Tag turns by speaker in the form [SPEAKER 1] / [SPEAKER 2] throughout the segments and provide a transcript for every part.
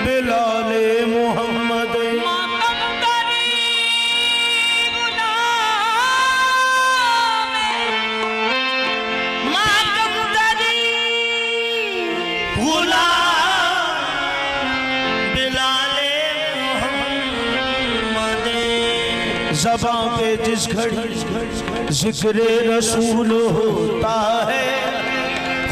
[SPEAKER 1] बिलाले मोहम्मद ज़बां पे जिस घड़ी जिक्र रसूल होता है,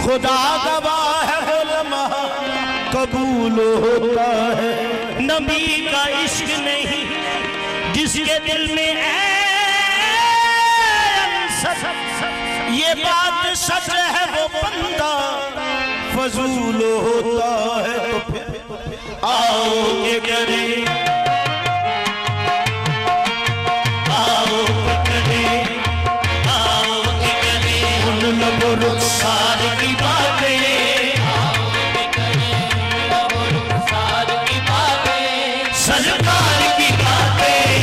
[SPEAKER 1] खुदा गवाह है लम्हा कबूल होता है। नबी का इश्क नहीं जिसके दिल में है, ये बात सच है, वो बंदा फजूल होता है। तो फिर आओ ये करें, रुखसार की बातें, रुखसार की बातें, सरकार की बातें,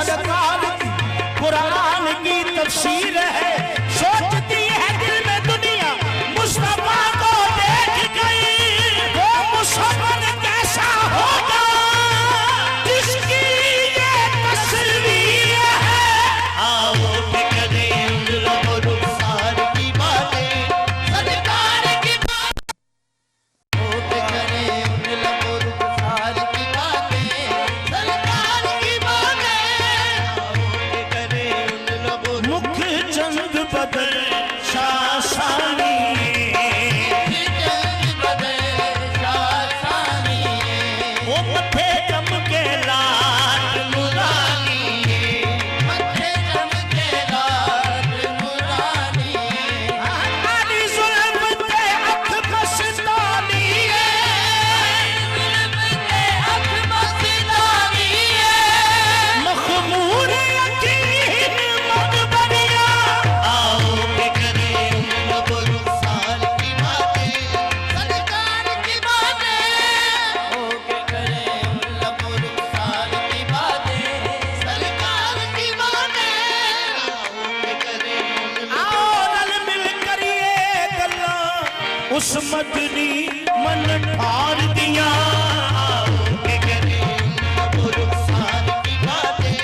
[SPEAKER 1] सरकार की कुरान की तफसीर है। सोचती है दिल में दुनिया मुस्तफा को देख गई, वो मुसलमान कैसा होगा जिसकी ये तस्वीर है। आओ करें रुखसार की बातें, सरकार की बातें, करें रुखसार की बातें, सरकार की चंद बदल शासानी, वो मथे चमके लाल मुरानी, मथे चमके लाल मुरानी, हमारी जुल्म पे अख मस्तानी, जुल्म पे अख मस्तानी, मखमूर यकीन मकबरिया। उस मदनी मन ठार दिया, रुखसार की बातें,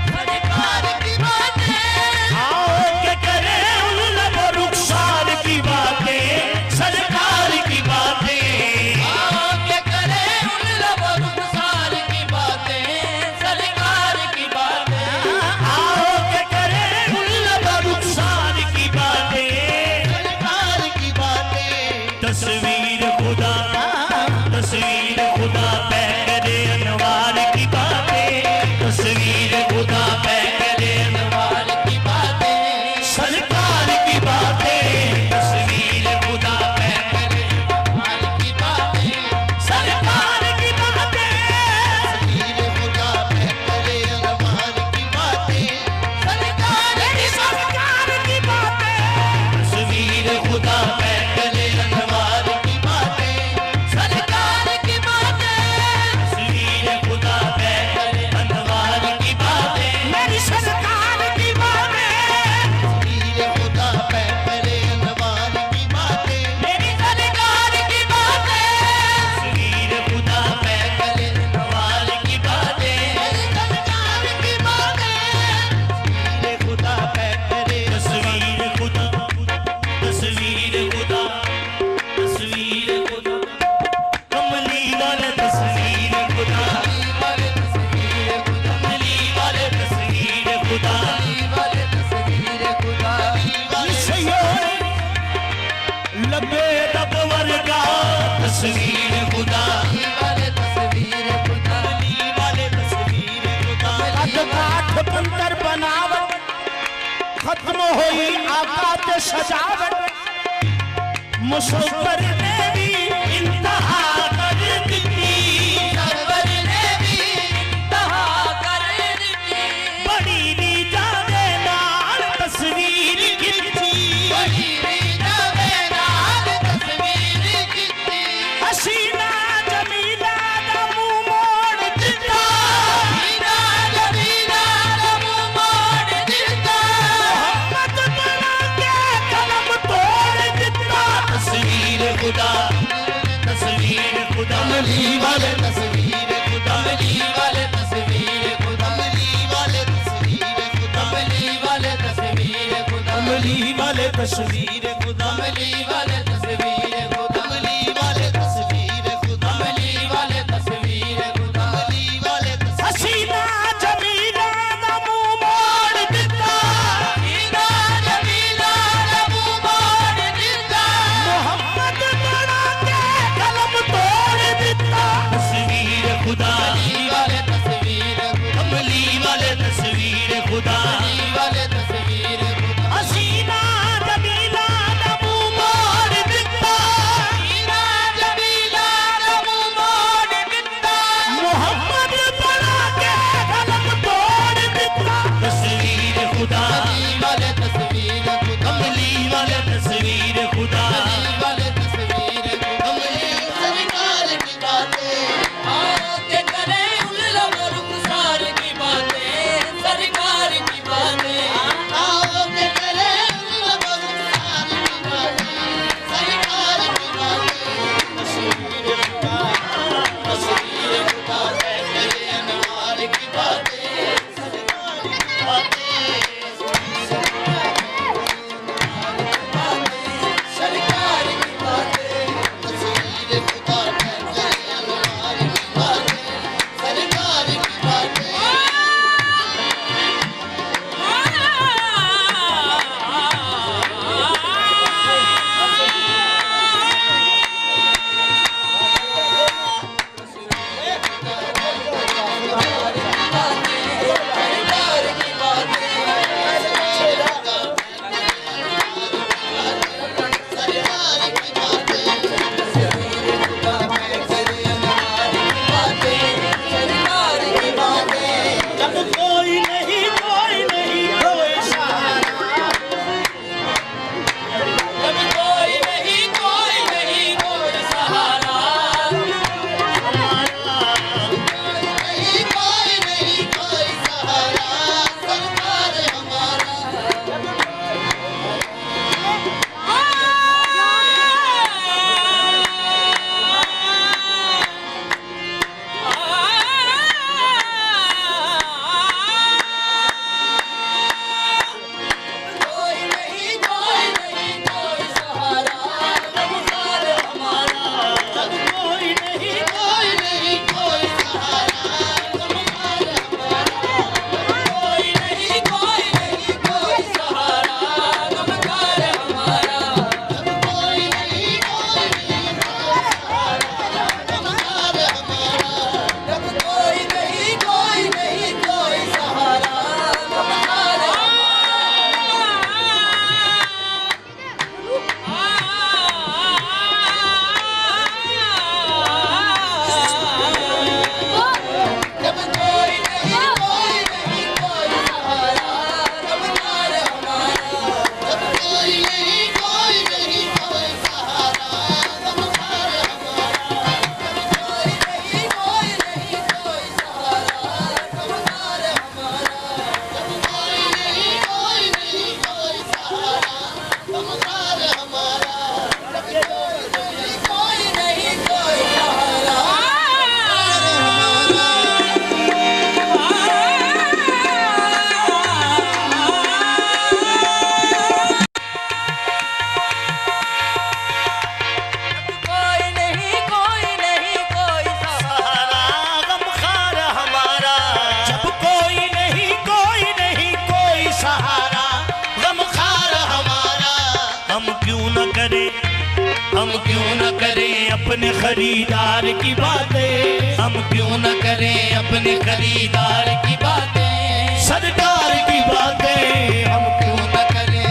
[SPEAKER 1] सरकार की बातें, आओ के करें उन लबो रुखसार की बातें, सरकार की बातें, आओ के करें उन लबो रुखसार की बातें, सरकार की बातें, आओ के करें उन लबो रुखसार की बातें, सरकार की बातें। तस्वीर खुदा होई आका ते सजावट मुसव्वर ने भी इंतहा कर दी मुसव्वर ने भी इंतहा कर दी बड़ी रीजा दे नाल तस्वीर खिंची बड़ी रीजा दे नाल तस्वीर खिंची हसीना जमीला दा मुंह मोड़ दिता हसीना जमीला दा मुंह मोड़ दिता मोहम्मद बना के कलम तोड़ दिता तस्वीर खुदा तस्वीर खुदा कमली वाले तस्वीर खुदा कमली वाले तस्वीर खुदा कमली वाले तस्वीर खुदा कमली वाले तस्वीर खुदा कमली वाले तस्वीर खुदा कमली वाले तस्वीर खुदा कमली वाले तस्वीर खुदा कमली वाले तस्वीर खुदा कमली वाले हसीना जमीला दा मुंह मोड़ दिता हसीना जमीला दा मुंह मोड़ दिता मोहम्मद बना के कलम तोड़ दिता तस्वीर खुदा कमली वाले तस्वीर कमली वाले तस्वीर खुदा कमली वाले तस्वीर खुदा हसीना जमीला दा मुंह मोड़ दिता हसीना जमीला दा मुंह मोड़ दिता मोहम्मद बना के कलम तोड़ दिता तस्वीर खुदा कमली वाले तस्वीर खुदा कमली वाले तस्वीर खुदा कमली वाले तस्वीर कमली सरकार की बातें आके करे उन लोगों रुखसार की बातें सरकार की बातें आके करे उन लोगों रुखसार की बातें सरकार की बातें तस्वीर खुदा करे अनवार की बातें सरकार की बातें सरकार की बातें तस्वीर खुदा करे अनवार की बातें सरकार की बातें जब कोई नहीं कोई सहारा जब कोई नहीं कोई सहारा नहीं कोई सहारा सरकार हमारा कोई नहीं कोई सहारा सरकार हमारा जब कोई नहीं कोई सहारा सरकार हमारा कोई नहीं कोई सहारा सरकार हमारा जब कोई नहीं कोई सहारा सरकार हमारा जब कोई नहीं कोई सहारा सरकार जब कोई नहीं कोई सहारा सरकार हमारा जब कोई नहीं कोई सहारा सरकार हमारा जब कोई नहीं कोई सहारा सरकार हमारा जब कोई नहीं कोई सहारा सरकार हमारा जब कोई नहीं कोई सहारा कोई नहीं कोई सहारा गमखार हमारा जब कोई नहीं कोई सहारा गमखार हमारा हम क्यों न करें अपने खरीदार की बातें हम क्यों न करें अपने खरीदार की बातें सरकार की बातें हम क्यों न करें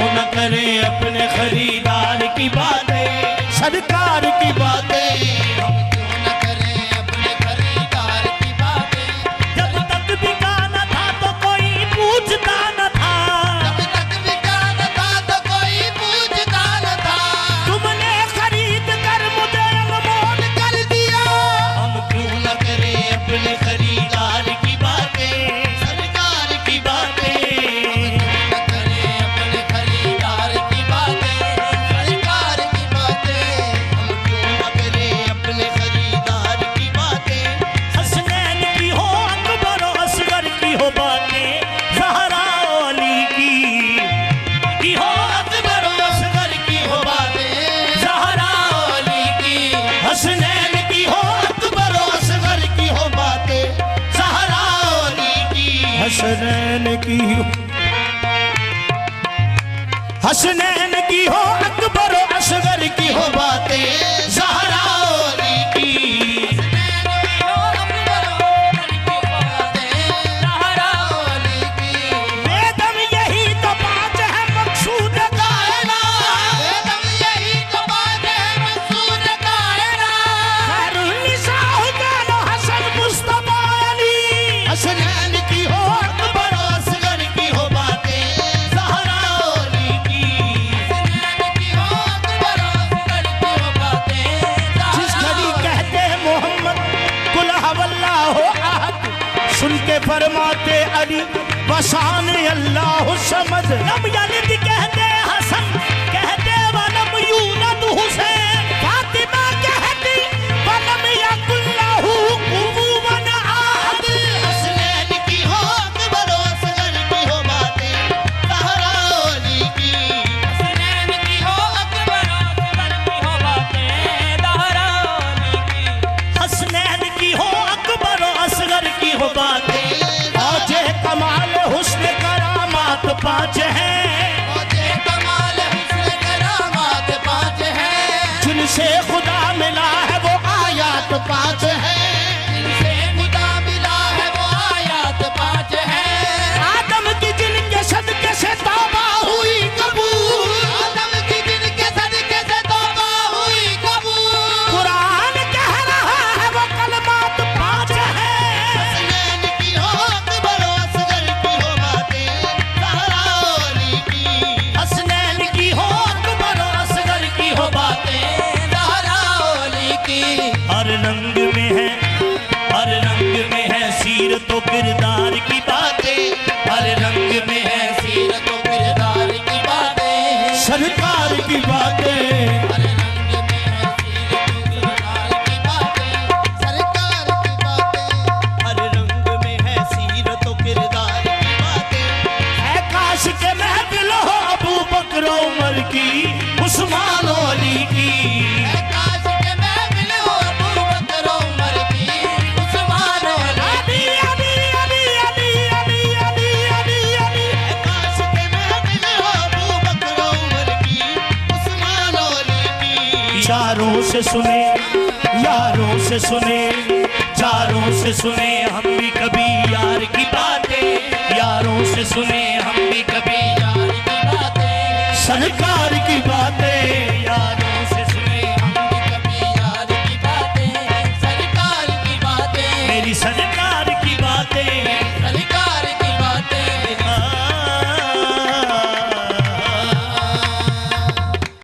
[SPEAKER 1] क्यों न करे अपने खरीदार की बातें, सरकार की बातें,
[SPEAKER 2] हम क्यों न करें अपने खरीदार की बातें।
[SPEAKER 1] जब तक बिका न था तो कोई पूछता न था,
[SPEAKER 2] जब तक बिका न था तो कोई पूछता न था।
[SPEAKER 1] तुमने खरीद कर मुझे अनमोल कर दिया। हम क्यों न करें अपने खरीदार की बातें, सरकार की बातें,
[SPEAKER 2] न करें अपने खरीदार की बातें, सरकार की बातें।
[SPEAKER 1] हम क्यों न करें अपने खरीदार की बातें। हसनैन की हो अकबर और असगर की हो बातें, ज़हरा अली की हो अकबर और असगर की हो बातें, ज़हरा अली की। हसनैन की हो अकबर और असगर की हो बातें, ज़हरा अली की। हसनैन की हो, हसनैन की हो अकबर और असगर की हो बातें, ज़हरा अली की। बेदम यही तो बात है मकसूद कायनात,
[SPEAKER 2] बेदम यही तो बात है मंसूर कायनात।
[SPEAKER 1] खैरुन्निसा हुसैन हसन मुस्तफा अली। हसनैन की हो अकबर और असगर की हो बातें, ज़हरा अली की। जिस घड़ी कहते मोहम्मद कुल हवल्ला हो अहद, सुन के फरमाते अली बसान अल्लाह समद। लम यलिद कहते हसन, कहते वलम यूलद हुसैन। फातिमा कहती वलम यकुल लहू कुफुवन अहद। हसनैन की हो अकबर और असगर की हो बातें, ज़हरा अली की। हसनैन की हो अकबर और असगर की हो बातें, ज़हरा अली की। हसनैन की हो अकबर और असगर की हो बातें। औजे कमाल हुस्न करामात पाँच हैं,
[SPEAKER 2] औजे कमाल हुस्न करामात पाँच हैं।
[SPEAKER 1] जिनसे खुदा मिला है वो आयात पाँच हैं।
[SPEAKER 2] जिनसे खुदा मिला है वो आयात पाँच हैं।
[SPEAKER 1] आदम की जिनके सदके से तौबा हुई कबूल,
[SPEAKER 2] आदम की जिनके सदके से तौबा हुई कबूल।
[SPEAKER 1] कुरान कह रहा है वो कलमात पाँच हैं।
[SPEAKER 2] हसनैन की हो अकबर और असगर की हो बातें, ज़हरा अली की।
[SPEAKER 1] हसनैन की हो अकबर और असगर की हो बातें,
[SPEAKER 2] ज़हरा अली की।
[SPEAKER 1] हर रंग में है, हर रंग में है सीरत व किरदार की बातें, हर रंग में है
[SPEAKER 2] सीरत व किरदार की बातें,
[SPEAKER 1] सरकार की बातें।
[SPEAKER 2] हर रंग में है सीरत व किरदार की बातें, सरकार की बातें।
[SPEAKER 1] हर रंग में है सीरत व किरदार की बातें। है काश के महफिल हो अबू बकर उमर की, उस्मान अली की।
[SPEAKER 2] है काश के महफिल हो अबू बकर उमर की, उस्मान अली।
[SPEAKER 1] अली अली अली अली अली अली अली अली।
[SPEAKER 2] है काश के महफिल हो अबू बकर उमर की, उस्मान अली की।
[SPEAKER 1] यारों से सुने, यारों से सुने, यारों से सुने हम भी कभी यार की बातें, यारों से सुने हम भी कभी
[SPEAKER 2] यार की बातें,
[SPEAKER 1] सरकार की बातें।